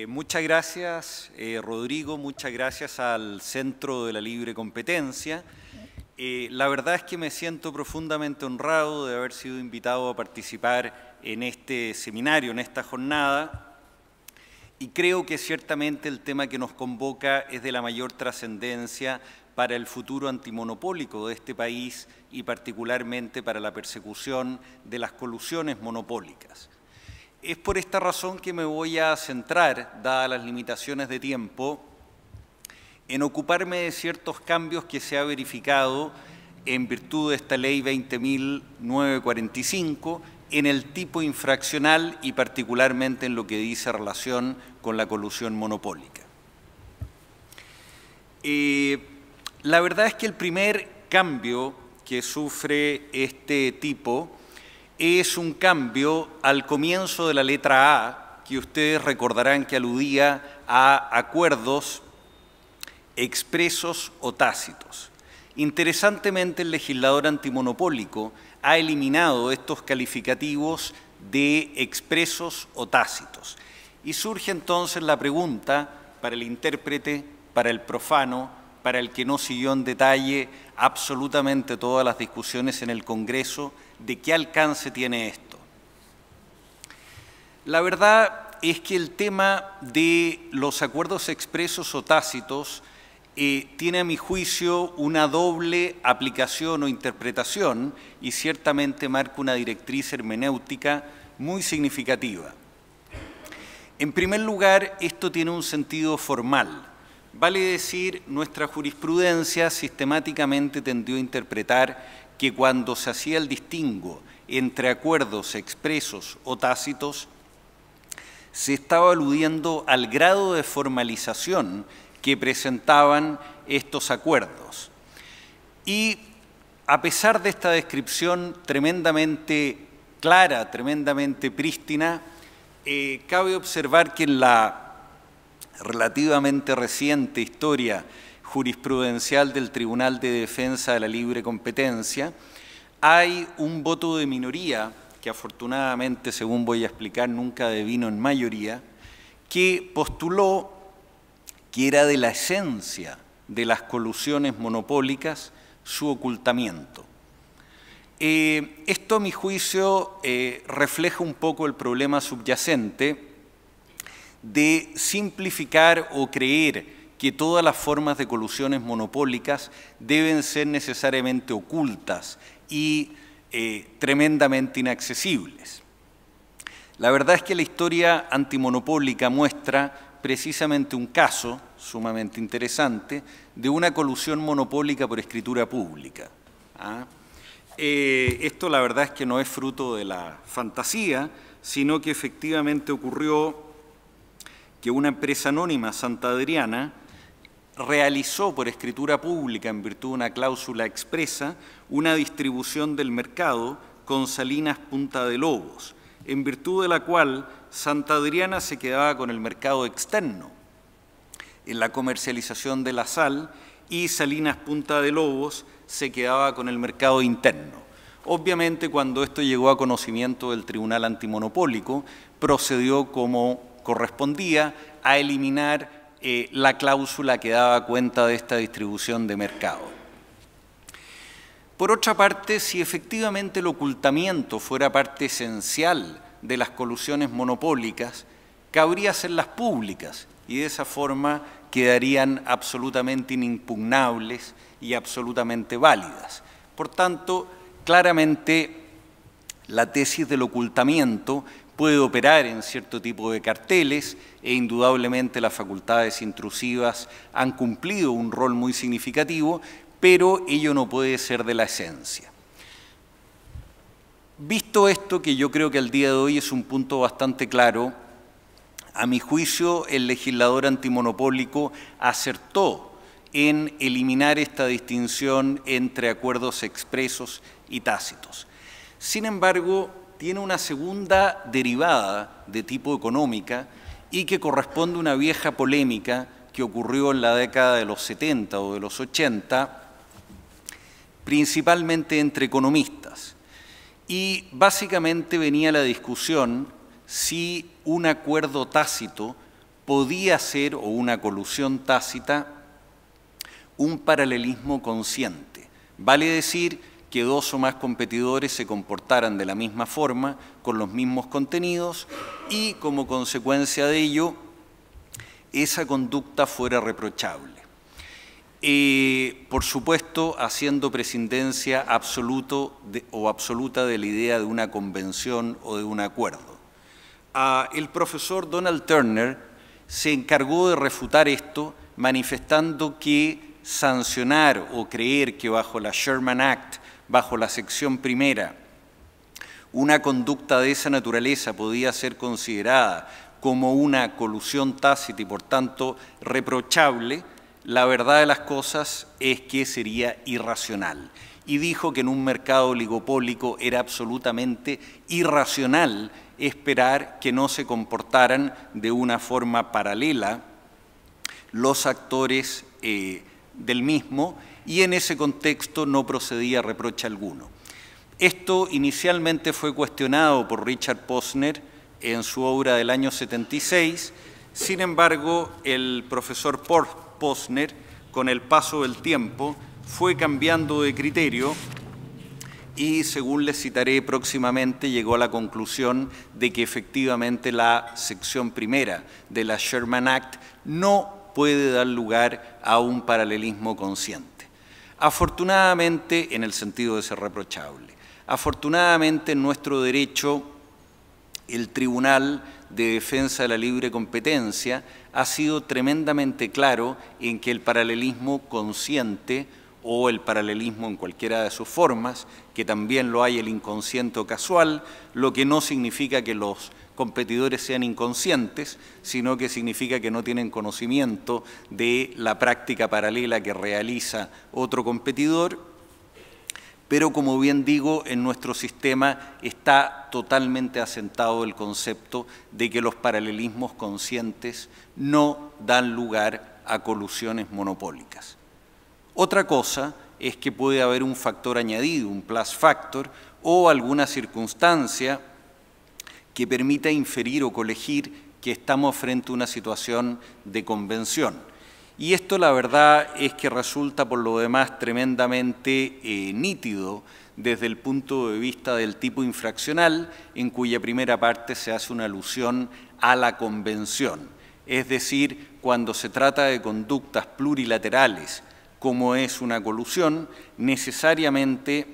Muchas gracias, Rodrigo, muchas gracias al Centro de la Libre Competencia. La verdad es que me siento profundamente honrado de haber sido invitado a participar en este seminario, en esta jornada, y creo que ciertamente el tema que nos convoca es de la mayor trascendencia para el futuro antimonopólico de este país y particularmente para la persecución de las colusiones monopólicas. Es por esta razón que me voy a centrar, dadas las limitaciones de tiempo, en ocuparme de ciertos cambios que se ha verificado en virtud de esta Ley 20.945 en el tipo infraccional y particularmente en lo que dice relación con la colusión monopólica. La verdad es que el primer cambio que sufre este tipo es un cambio al comienzo de la letra A, que ustedes recordarán que aludía a acuerdos expresos o tácitos. Interesantemente, el legislador antimonopólico ha eliminado estos calificativos de expresos o tácitos. Y surge entonces la pregunta para el intérprete, para el profano, para el que no siguió en detalle absolutamente todas las discusiones en el Congreso, ¿de qué alcance tiene esto? La verdad es que el tema de los acuerdos expresos o tácitos tiene a mi juicio una doble aplicación o interpretación y ciertamente marca una directriz hermenéutica muy significativa. En primer lugar, esto tiene un sentido formal. Vale decir, nuestra jurisprudencia sistemáticamente tendió a interpretar que cuando se hacía el distingo entre acuerdos expresos o tácitos, se estaba aludiendo al grado de formalización que presentaban estos acuerdos. Y a pesar de esta descripción tremendamente clara, tremendamente prístina, cabe observar que en la relativamente reciente historia jurisprudencial del Tribunal de Defensa de la Libre Competencia, hay un voto de minoría, que afortunadamente, según voy a explicar, nunca devino en mayoría, que postuló que era de la esencia de las colusiones monopólicas su ocultamiento. Esto, a mi juicio, refleja un poco el problema subyacente de simplificar o creer que todas las formas de colusiones monopólicas deben ser necesariamente ocultas y tremendamente inaccesibles. La verdad es que la historia antimonopólica muestra precisamente un caso sumamente interesante de una colusión monopólica por escritura pública. Esto la verdad es que no es fruto de la fantasía, sino que efectivamente ocurrió que una empresa anónima santanderiana realizó por escritura pública, en virtud de una cláusula expresa, una distribución del mercado con Salinas Punta de Lobos, en virtud de la cual Santanderiana se quedaba con el mercado externo en la comercialización de la sal y Salinas Punta de Lobos se quedaba con el mercado interno. Obviamente, cuando esto llegó a conocimiento del Tribunal Antimonopólico, procedió como correspondía a eliminar la cláusula que daba cuenta de esta distribución de mercado. Por otra parte, si efectivamente el ocultamiento fuera parte esencial de las colusiones monopólicas, cabría hacerlas públicas y de esa forma quedarían absolutamente inimpugnables y absolutamente válidas. Por tanto, claramente la tesis del ocultamiento puede operar en cierto tipo de carteles e indudablemente las facultades intrusivas han cumplido un rol muy significativo, pero ello no puede ser de la esencia. Visto esto, que yo creo que al día de hoy es un punto bastante claro, a mi juicio el legislador antimonopólico acertó en eliminar esta distinción entre acuerdos expresos y tácitos. Sin embargo, tiene una segunda derivada de tipo económica y que corresponde a una vieja polémica que ocurrió en la década de los 70 o de los 80, principalmente entre economistas. Y básicamente venía la discusión si un acuerdo tácito podía ser, o una colusión tácita, un paralelismo consciente. Vale decir que dos o más competidores se comportaran de la misma forma, con los mismos contenidos, y como consecuencia de ello, esa conducta fuera reprochable. Por supuesto, haciendo prescindencia absoluta de la idea de una convención o de un acuerdo. El profesor Donald Turner se encargó de refutar esto, manifestando que sancionar o creer que bajo la Sherman Act, bajo la sección primera, una conducta de esa naturaleza podía ser considerada como una colusión tácita y por tanto reprochable, la verdad de las cosas es que sería irracional. Y dijo que en un mercado oligopólico era absolutamente irracional esperar que no se comportaran de una forma paralela los actores del mismo, y en ese contexto no procedía reproche alguno. Esto inicialmente fue cuestionado por Richard Posner en su obra del año 76, sin embargo, el profesor Posner, con el paso del tiempo, fue cambiando de criterio y, según les citaré próximamente, llegó a la conclusión de que efectivamente la sección primera de la Sherman Act no puede dar lugar a un paralelismo consciente. Afortunadamente, en el sentido de ser reprochable. Afortunadamente, en nuestro derecho, el Tribunal de Defensa de la Libre Competencia ha sido tremendamente claro en que el paralelismo consciente o el paralelismo en cualquiera de sus formas, que también lo hay el inconsciente o casual, lo que no significa que los competidores sean inconscientes, sino que significa que no tienen conocimiento de la práctica paralela que realiza otro competidor, pero como bien digo, en nuestro sistema está totalmente asentado el concepto de que los paralelismos conscientes no dan lugar a colusiones monopólicas. Otra cosa es que puede haber un factor añadido, un plus factor, o alguna circunstancia que permita inferir o colegir que estamos frente a una situación de convención. Y esto la verdad es que resulta por lo demás tremendamente nítido desde el punto de vista del tipo infraccional, en cuya primera parte se hace una alusión a la convención. Es decir, cuando se trata de conductas plurilaterales, como es una colusión, necesariamente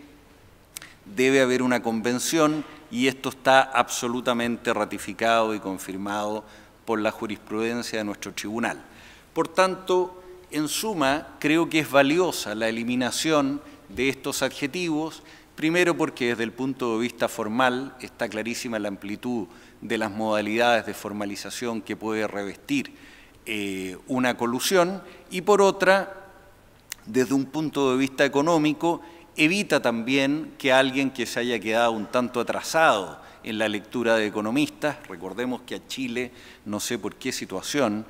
debe haber una convención, y esto está absolutamente ratificado y confirmado por la jurisprudencia de nuestro tribunal. Por tanto, en suma, creo que es valiosa la eliminación de estos adjetivos, primero porque desde el punto de vista formal está clarísima la amplitud de las modalidades de formalización que puede revestir una colusión, y por otra, desde un punto de vista económico, evita también que alguien que se haya quedado un tanto atrasado en la lectura de economistas, recordemos que a Chile, no sé por qué situación,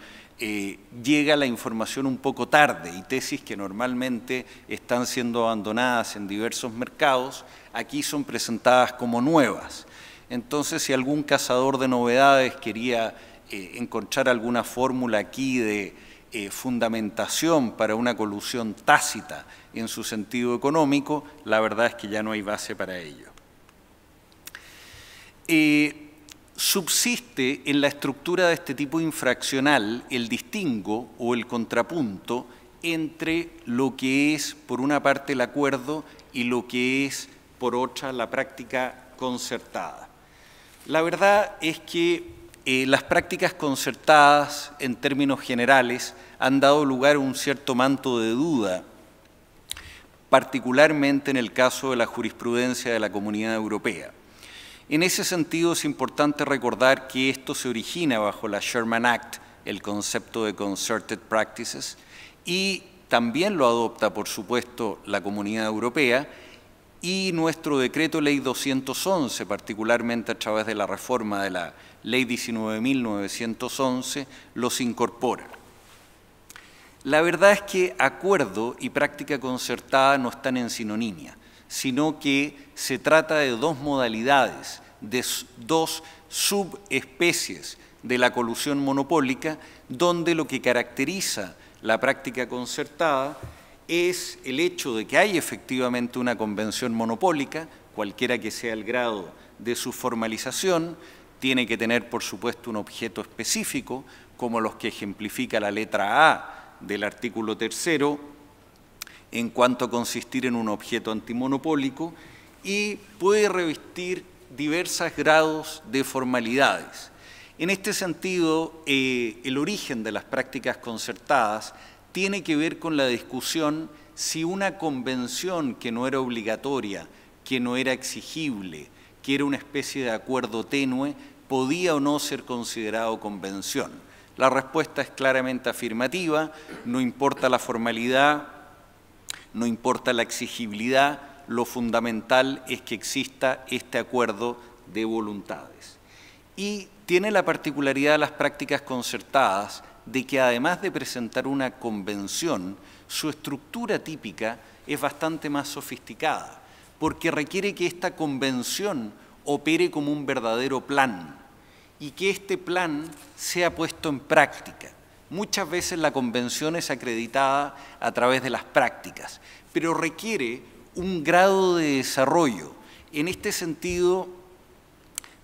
llega la información un poco tarde, y tesis que normalmente están siendo abandonadas en diversos mercados, aquí son presentadas como nuevas. Entonces, si algún cazador de novedades quería encontrar alguna fórmula aquí de fundamentación para una colusión tácita en su sentido económico, la verdad es que ya no hay base para ello. Subsiste en la estructura de este tipo infraccional el distingo o el contrapunto entre lo que es, por una parte, el acuerdo y lo que es, por otra, la práctica concertada. La verdad es que las prácticas concertadas, en términos generales, han dado lugar a un cierto manto de duda, particularmente en el caso de la jurisprudencia de la Comunidad Europea. En ese sentido, es importante recordar que esto se origina bajo la Sherman Act, el concepto de Concerted Practices, y también lo adopta, por supuesto, la Comunidad Europea, y nuestro Decreto Ley 211, particularmente a través de la reforma de la Ley 19.911, los incorpora. La verdad es que acuerdo y práctica concertada no están en sinonimia, sino que se trata de dos modalidades, de dos subespecies de la colusión monopólica, donde lo que caracteriza la práctica concertada es el hecho de que hay efectivamente una convención monopólica, cualquiera que sea el grado de su formalización, tiene que tener, por supuesto, un objeto específico, como los que ejemplifica la letra A del artículo 3º, en cuanto a consistir en un objeto antimonopólico, y puede revestir diversos grados de formalidades. En este sentido, el origen de las prácticas concertadas tiene que ver con la discusión si una convención que no era obligatoria, que no era exigible, que era una especie de acuerdo tenue, podía o no ser considerado convención. La respuesta es claramente afirmativa, no importa la formalidad, no importa la exigibilidad, lo fundamental es que exista este acuerdo de voluntades. Y tiene la particularidad de las prácticas concertadas de que además de presentar una convención, su estructura típica es bastante más sofisticada, porque requiere que esta convención opere como un verdadero plan y que este plan sea puesto en práctica. Muchas veces la convención es acreditada a través de las prácticas, pero requiere un grado de desarrollo. En este sentido,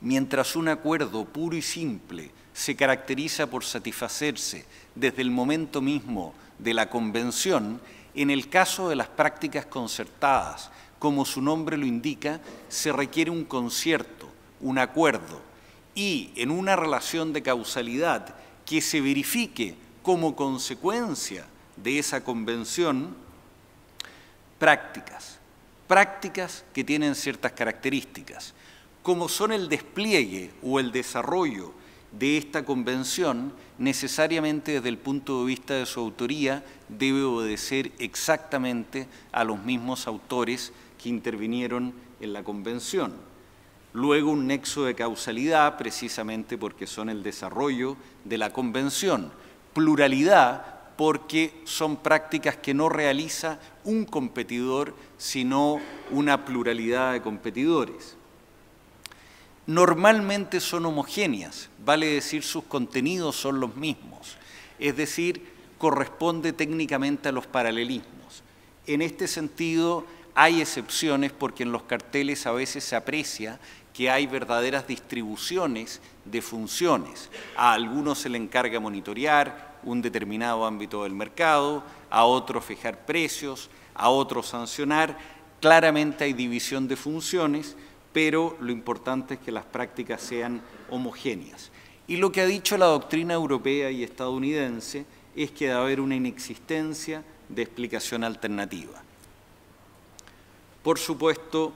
mientras un acuerdo puro y simple se caracteriza por satisfacerse desde el momento mismo de la convención, en el caso de las prácticas concertadas, como su nombre lo indica, se requiere un concierto, un acuerdo, y en una relación de causalidad que se verifique como consecuencia de esa convención, prácticas que tienen ciertas características, como son el despliegue o el desarrollo de esta convención, necesariamente desde el punto de vista de su autoría debe obedecer exactamente a los mismos autores que intervinieron en la convención. Luego un nexo de causalidad, precisamente porque son el desarrollo de la convención. Pluralidad, porque son prácticas que no realiza un competidor, sino una pluralidad de competidores. Normalmente son homogéneas, vale decir sus contenidos son los mismos, es decir, corresponde técnicamente a los paralelismos. En este sentido hay excepciones porque en los carteles a veces se aprecia que hay verdaderas distribuciones de funciones. A algunos se le encarga monitorear un determinado ámbito del mercado, a otros fijar precios, a otros sancionar. Claramente hay división de funciones, pero lo importante es que las prácticas sean homogéneas. Y lo que ha dicho la doctrina europea y estadounidense es que debe haber una inexistencia de explicación alternativa. Por supuesto,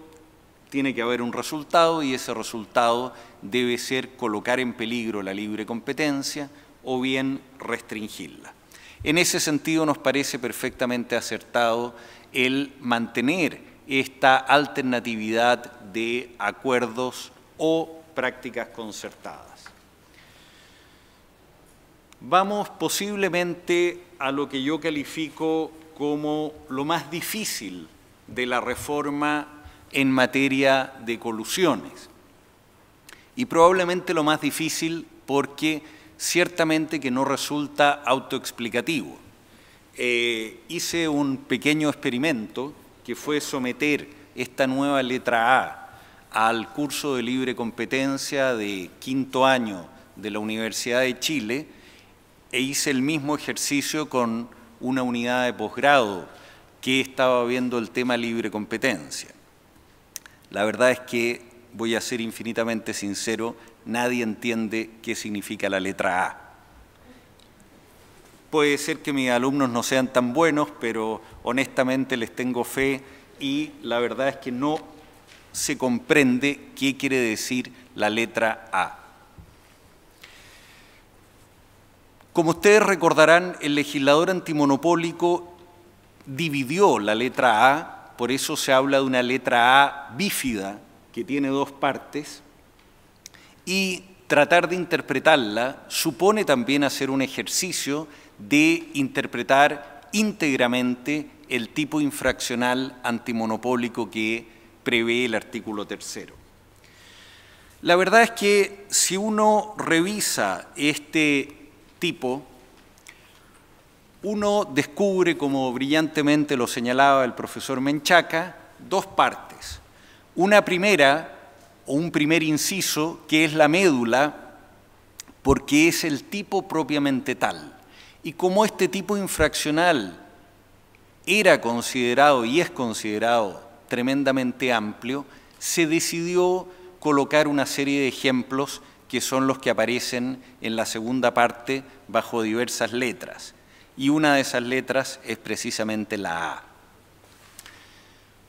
tiene que haber un resultado y ese resultado debe ser colocar en peligro la libre competencia o bien restringirla. En ese sentido nos parece perfectamente acertado el mantener esta alternatividad de acuerdos o prácticas concertadas. Vamos posiblemente a lo que yo califico como lo más difícil de la reforma en materia de colusiones. Y probablemente lo más difícil porque ciertamente que no resulta autoexplicativo. Hice un pequeño experimento que fue someter esta nueva letra A al curso de libre competencia de quinto año de la Universidad de Chile e hice el mismo ejercicio con una unidad de posgrado que estaba viendo el tema libre competencia. La verdad es que, voy a ser infinitamente sincero, nadie entiende qué significa la letra A. Puede ser que mis alumnos no sean tan buenos, pero honestamente les tengo fe y la verdad es que no se comprende qué quiere decir la letra A. Como ustedes recordarán, el legislador antimonopólico dividió la letra A, por eso se habla de una letra A bífida, que tiene dos partes, y tratar de interpretarla supone también hacer un ejercicio de interpretar íntegramente el tipo infraccional antimonopólico que prevé el artículo 3º. La verdad es que si uno revisa este tipo, uno descubre, como brillantemente lo señalaba el profesor Menchaca, dos partes. Una primera, o un primer inciso, que es la médula, porque es el tipo propiamente tal. Y como este tipo infraccional era considerado y es considerado tremendamente amplio, se decidió colocar una serie de ejemplos que son los que aparecen en la segunda parte bajo diversas letras. Y una de esas letras es precisamente la A.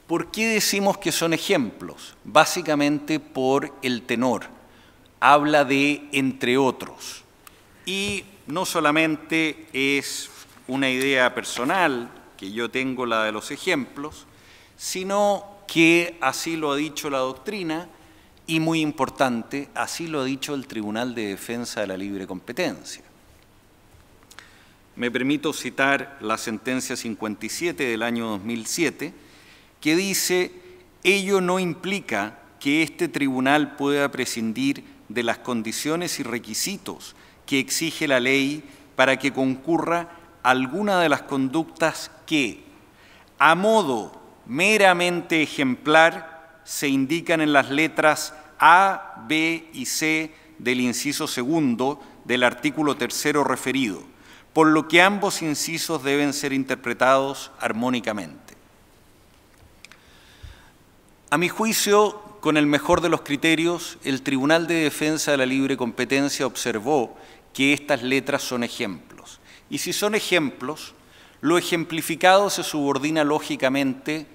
¿Por qué decimos que son ejemplos? Básicamente por el tenor. Habla de entre otros. Y no solamente es una idea personal, que yo tengo la de los ejemplos, sino que así lo ha dicho la doctrina y, muy importante, así lo ha dicho el Tribunal de Defensa de la Libre Competencia. Me permito citar la sentencia 57 del año 2007, que dice: ello no implica que este tribunal pueda prescindir de las condiciones y requisitos que exige la ley para que concurra alguna de las conductas que, a modo meramente ejemplar, se indican en las letras A, B y C del inciso segundo del artículo tercero referido, por lo que ambos incisos deben ser interpretados armónicamente. A mi juicio, con el mejor de los criterios, el Tribunal de Defensa de la Libre Competencia observó que estas letras son ejemplos. Y si son ejemplos, lo ejemplificado se subordina lógicamente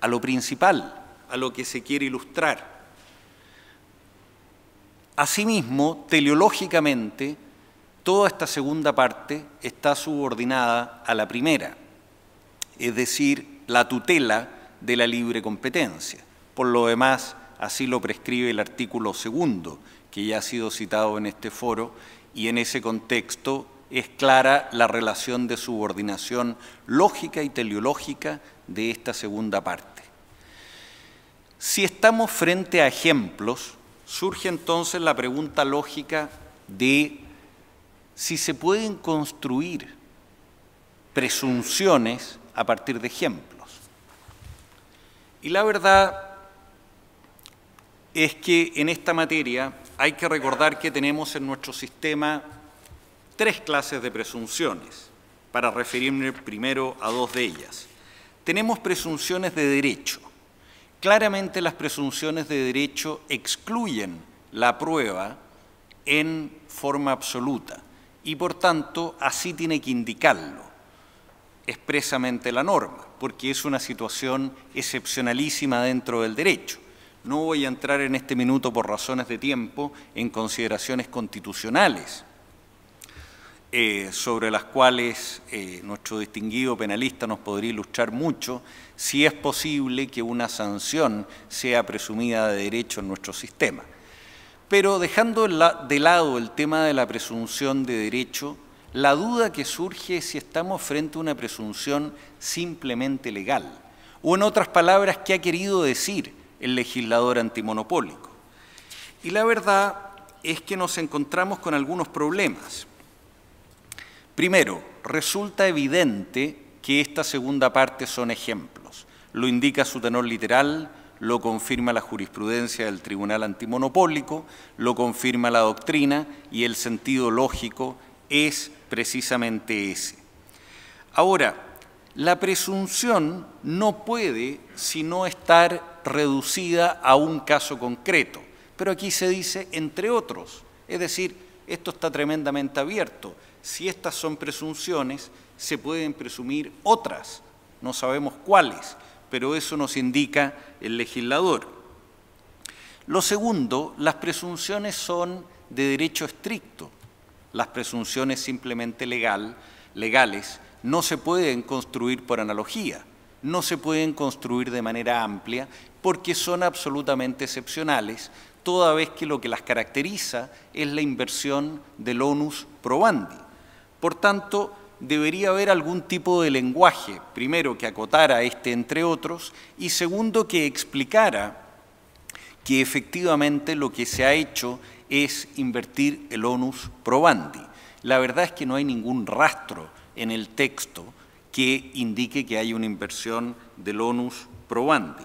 a lo principal, a lo que se quiere ilustrar. Asimismo, teleológicamente, toda esta segunda parte está subordinada a la primera, es decir, la tutela de la libre competencia. Por lo demás, así lo prescribe el artículo segundo, que ya ha sido citado en este foro, y en ese contexto es clara la relación de subordinación lógica y teleológica de esta segunda parte. Si estamos frente a ejemplos, surge entonces la pregunta lógica de si se pueden construir presunciones a partir de ejemplos. Y la verdad es que en esta materia hay que recordar que tenemos en nuestro sistema tres clases de presunciones, para referirme primero a dos de ellas. Tenemos presunciones de derecho. Claramente las presunciones de derecho excluyen la prueba en forma absoluta y, por tanto, así tiene que indicarlo expresamente la norma, porque es una situación excepcionalísima dentro del derecho. No voy a entrar en este minuto, por razones de tiempo, en consideraciones constitucionales sobre las cuales nuestro distinguido penalista nos podría ilustrar mucho, si es posible que una sanción sea presumida de derecho en nuestro sistema. Pero dejando de lado el tema de la presunción de derecho, la duda que surge es si estamos frente a una presunción simplemente legal, o en otras palabras, ¿qué ha querido decir el legislador antimonopólico? Y la verdad es que nos encontramos con algunos problemas. Primero, resulta evidente que esta segunda parte son ejemplos. Lo indica su tenor literal, lo confirma la jurisprudencia del Tribunal Antimonopólico, lo confirma la doctrina y el sentido lógico es precisamente ese. Ahora, la presunción no puede sino estar reducida a un caso concreto, pero aquí se dice entre otros, es decir, esto está tremendamente abierto. Si estas son presunciones, se pueden presumir otras, no sabemos cuáles, pero eso nos indica el legislador. Lo segundo, las presunciones son de derecho estricto. Las presunciones simplemente legales no se pueden construir por analogía, no se pueden construir de manera amplia porque son absolutamente excepcionales, toda vez que lo que las caracteriza es la inversión del onus probandi. Por tanto, debería haber algún tipo de lenguaje, primero, que acotara entre otros, y segundo, que explicara que efectivamente lo que se ha hecho es invertir el onus probandi. La verdad es que no hay ningún rastro en el texto que indique que hay una inversión del onus probandi.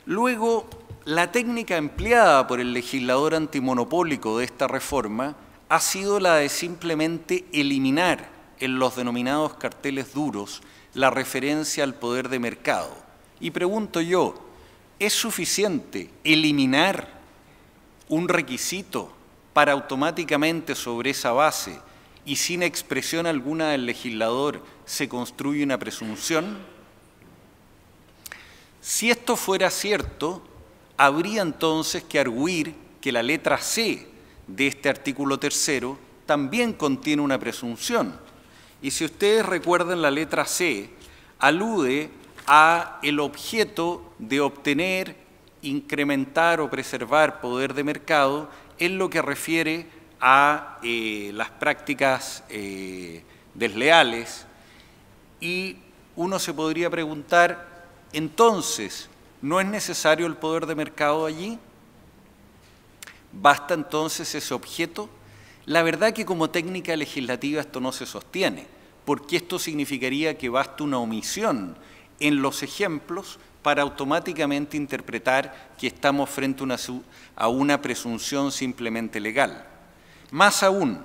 Luego, la técnica empleada por el legislador antimonopólico de esta reforma ha sido la de simplemente eliminar en los denominados carteles duros la referencia al poder de mercado. Y pregunto yo, ¿es suficiente eliminar un requisito para automáticamente sobre esa base y sin expresión alguna del legislador se construye una presunción? Si esto fuera cierto, habría entonces que arguir que la letra C de este artículo 3º también contiene una presunción. Y si ustedes recuerdan, la letra C alude a el objeto de obtener, incrementar o preservar poder de mercado en lo que refiere a las prácticas desleales. Y uno se podría preguntar, entonces, ¿no es necesario el poder de mercado allí? ¿Basta entonces ese objeto? La verdad que como técnica legislativa esto no se sostiene, porque esto significaría que basta una omisión en los ejemplos para automáticamente interpretar que estamos frente a una presunción simplemente legal. Más aún,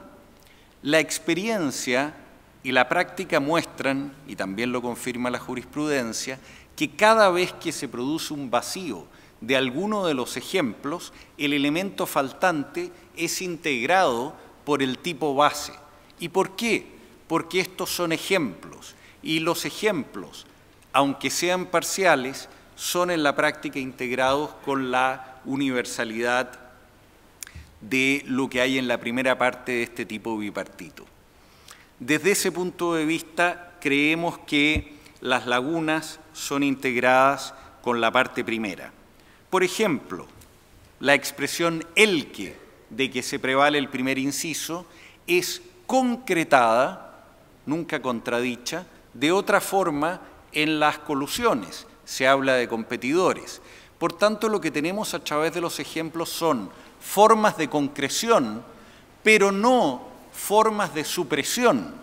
la experiencia y la práctica muestran, y también lo confirma la jurisprudencia, que cada vez que se produce un vacío de alguno de los ejemplos, el elemento faltante es integrado por el tipo base. ¿Y por qué? Porque estos son ejemplos, y los ejemplos, aunque sean parciales, son en la práctica integrados con la universalidad de lo que hay en la primera parte de este tipo bipartito. Desde ese punto de vista, creemos que las lagunas son integradas con la parte primera. Por ejemplo, la expresión el que, de que se prevale el primer inciso, es concretada, nunca contradicha, de otra forma en las colusiones. Se habla de competidores. Por tanto, lo que tenemos a través de los ejemplos son formas de concreción, pero no formas de supresión.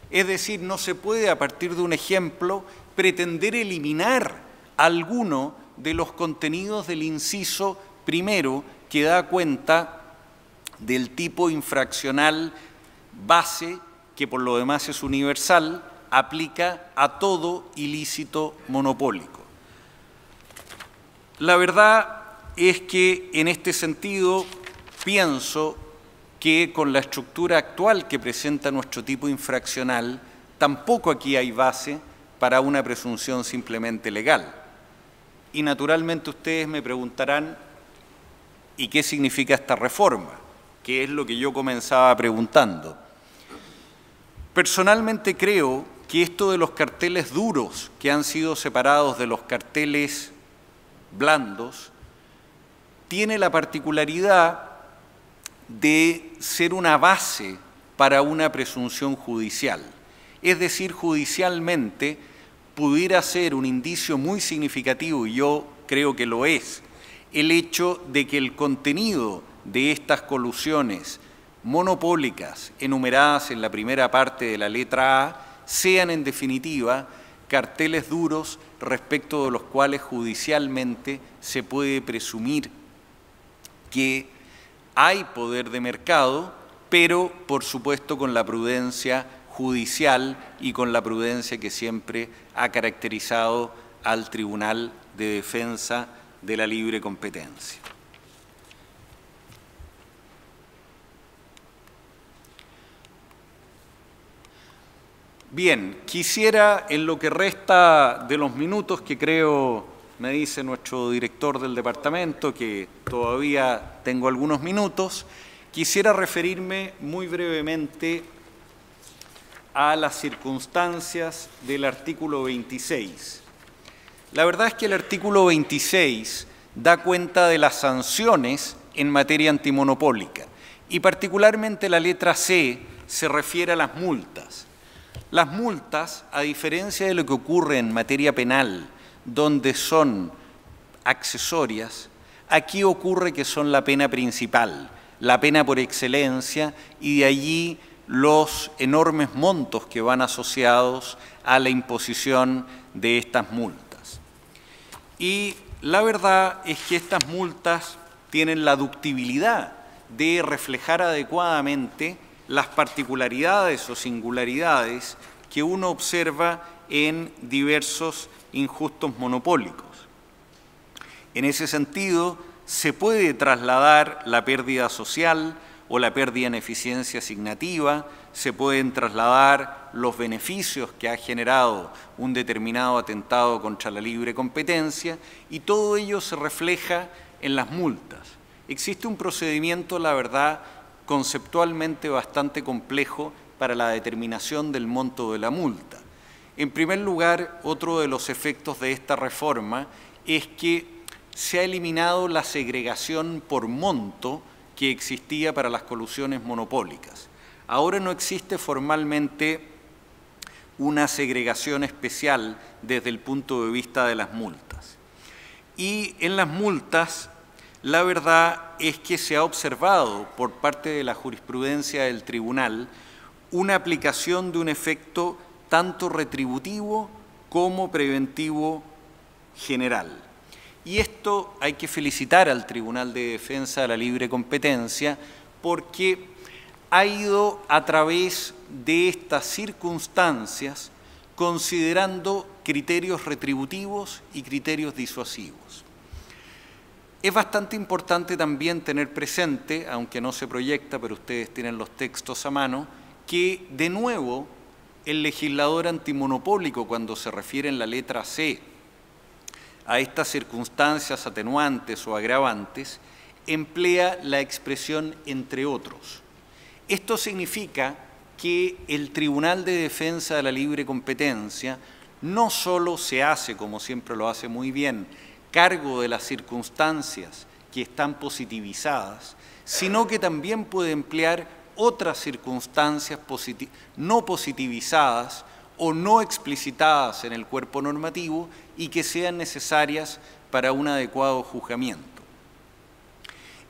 Es decir, no se puede a partir de un ejemplo pretender eliminar alguno de los contenidos del inciso primero que da cuenta del tipo infraccional base, que por lo demás es universal, aplica a todo ilícito monopólico. La verdad es que en este sentido pienso que con la estructura actual que presenta nuestro tipo infraccional, tampoco aquí hay base para una presunción simplemente legal. Y naturalmente ustedes me preguntarán, ¿y qué significa esta reforma? Que es lo que yo comenzaba preguntando. Personalmente creo que esto de los carteles duros que han sido separados de los carteles blandos tiene la particularidad de ser una base para una presunción judicial. Es decir, judicialmente pudiera ser un indicio muy significativo, y yo creo que lo es, el hecho de que el contenido de estas colusiones monopólicas enumeradas en la primera parte de la letra A sean en definitiva carteles duros respecto de los cuales judicialmente se puede presumir que hay poder de mercado, pero por supuesto con la prudencia judicial y con la prudencia que siempre ha caracterizado al Tribunal de Defensa de la Libre Competencia. Bien, quisiera en lo que resta de los minutos que creo, me dice nuestro director del departamento, que todavía tengo algunos minutos, quisiera referirme muy brevemente a las circunstancias del artículo 26. La verdad es que el artículo 26 da cuenta de las sanciones en materia antimonopólica y particularmente la letra C se refiere a las multas. Las multas, a diferencia de lo que ocurre en materia penal, donde son accesorias, aquí ocurre que son la pena principal, la pena por excelencia, y de allí los enormes montos que van asociados a la imposición de estas multas. Y la verdad es que estas multas tienen la ductibilidad de reflejar adecuadamente las particularidades o singularidades que uno observa en diversos injustos monopólicos. En ese sentido, se puede trasladar la pérdida social o la pérdida en eficiencia asignativa, se pueden trasladar los beneficios que ha generado un determinado atentado contra la libre competencia, y todo ello se refleja en las multas. Existe un procedimiento, la verdad, conceptualmente bastante complejo para la determinación del monto de la multa. En primer lugar, otro de los efectos de esta reforma es que se ha eliminado la segregación por monto que existía para las colusiones monopólicas. Ahora no existe formalmente una segregación especial desde el punto de vista de las multas. Y en las multas, la verdad es que se ha observado por parte de la jurisprudencia del tribunal una aplicación de un efecto tanto retributivo como preventivo general. Y esto hay que felicitar al Tribunal de Defensa de la Libre Competencia, porque ha ido a través de estas circunstancias considerando criterios retributivos y criterios disuasivos. Es bastante importante también tener presente, aunque no se proyecta, pero ustedes tienen los textos a mano, que de nuevo el legislador antimonopólico, cuando se refiere en la letra C a estas circunstancias atenuantes o agravantes, emplea la expresión entre otros. Esto significa que el Tribunal de Defensa de la Libre Competencia no solo se hace, como siempre lo hace muy bien, cargo de las circunstancias que están positivizadas, sino que también puede emplear otras circunstancias no positivizadas o no explicitadas en el cuerpo normativo y que sean necesarias para un adecuado juzgamiento.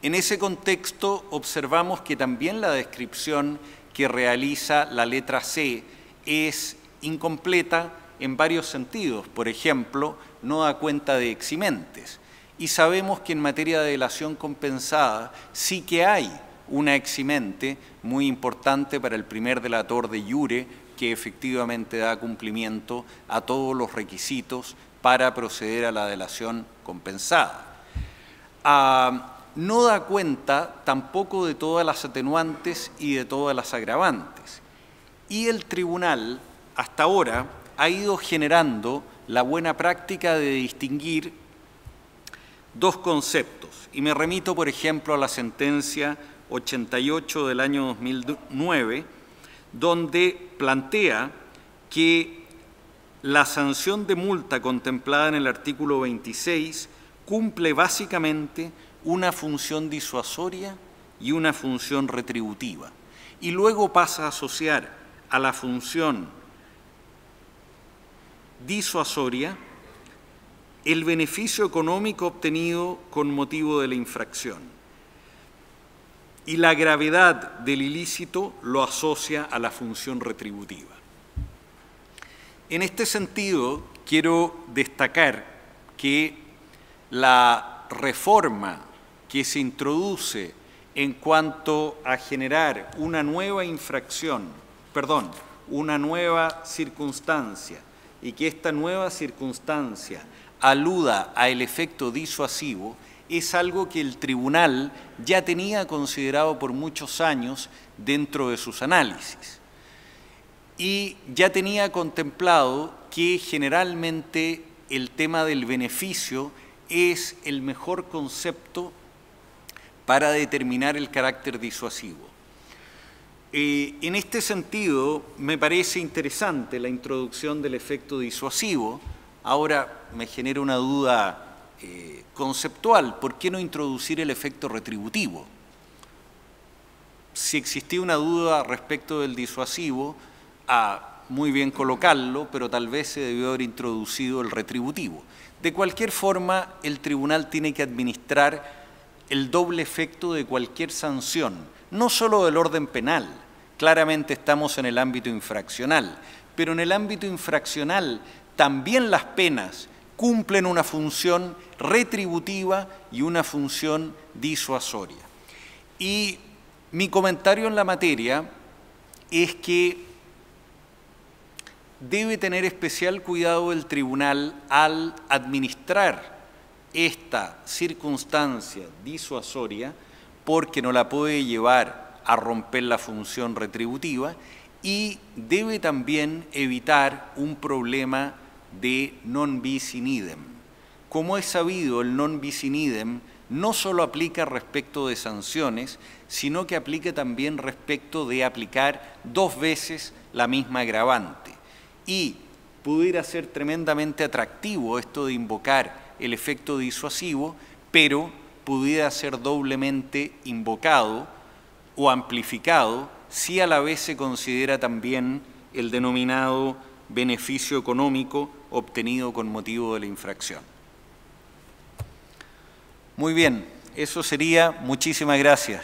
En ese contexto observamos que también la descripción que realiza la letra C es incompleta en varios sentidos. Por ejemplo, no da cuenta de eximentes. Y sabemos que en materia de delación compensada sí que hay una eximente muy importante para el primer delator de iure, que efectivamente da cumplimiento a todos los requisitos para proceder a la delación compensada. No da cuenta tampoco de todas las atenuantes y de todas las agravantes. Y el tribunal, hasta ahora, ha ido generando la buena práctica de distinguir dos conceptos. Y me remito, por ejemplo, a la sentencia 88 del año 2009, donde plantea que la sanción de multa contemplada en el artículo 26 cumple básicamente una función disuasoria y una función retributiva, y luego pasa a asociar a la función disuasoria el beneficio económico obtenido con motivo de la infracción, y la gravedad del ilícito lo asocia a la función retributiva. En este sentido, quiero destacar que la reforma que se introduce en cuanto a generar una nueva una nueva circunstancia, y que esta nueva circunstancia aluda al efecto disuasivo, es algo que el tribunal ya tenía considerado por muchos años dentro de sus análisis. Y ya tenía contemplado que generalmente el tema del beneficio es el mejor concepto para determinar el carácter disuasivo. En este sentido, me parece interesante la introducción del efecto disuasivo. Ahora me genera una duda conceptual: ¿por qué no introducir el efecto retributivo? Si existía una duda respecto del disuasivo, muy bien colocarlo, pero tal vez se debió haber introducido el retributivo. De cualquier forma, el tribunal tiene que administrar el doble efecto de cualquier sanción, no solo del orden penal. Claramente estamos en el ámbito infraccional, pero en el ámbito infraccional también las penas cumplen una función retributiva y una función disuasoria. Y mi comentario en la materia es que debe tener especial cuidado el tribunal al administrar esta circunstancia disuasoria, porque no la puede llevar a romper la función retributiva, y debe también evitar un problema de non bis in idem. Como es sabido, el non bis in idem no solo aplica respecto de sanciones, sino que aplica también respecto de aplicar 2 veces la misma agravante. Y pudiera ser tremendamente atractivo esto de invocar el efecto disuasivo, pero pudiera ser doblemente invocado o amplificado si a la vez se considera también el denominado beneficio económico obtenido con motivo de la infracción. Muy bien, eso sería. Muchísimas gracias.